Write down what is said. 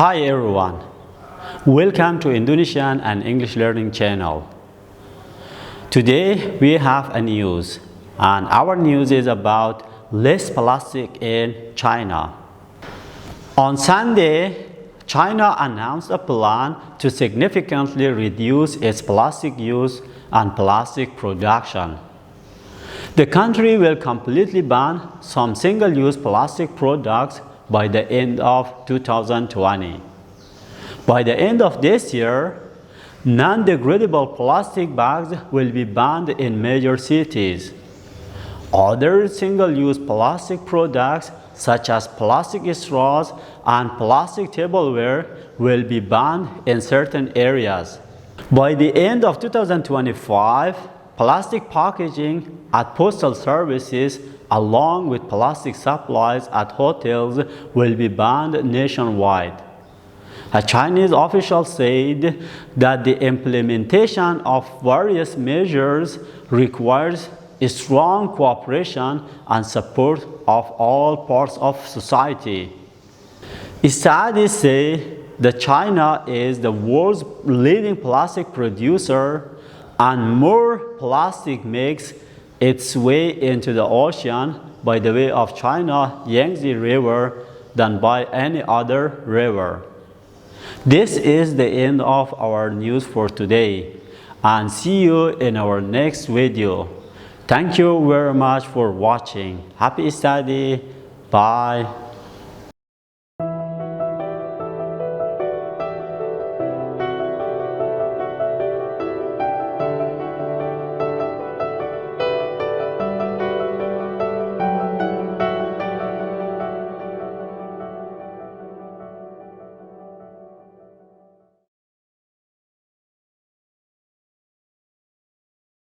Hi everyone, welcome to Indonesian and English Learning channel. Today we have a news, and our news is about less plastic in China. On Sunday, China announced a plan to significantly reduce its plastic use and plastic production. The country will completely ban some single-use plastic products by the end of 2020. By the end of this year, non-degradable plastic bags will be banned in major cities. Other single-use plastic products such as plastic straws and plastic tableware will be banned in certain areas. By the end of 2025, plastic packaging at postal services along with plastic supplies at hotels will be banned nationwide. A Chinese official said that the implementation of various measures requires strong cooperation and support of all parts of society. Studies say that China is the world's leading plastic producer, and more plastic makes its way into the ocean by the way of China Yangtze River than by any other river. This is the end of our news for today, and see you in our next video. Thank you very much for watching. Happy study. Bye.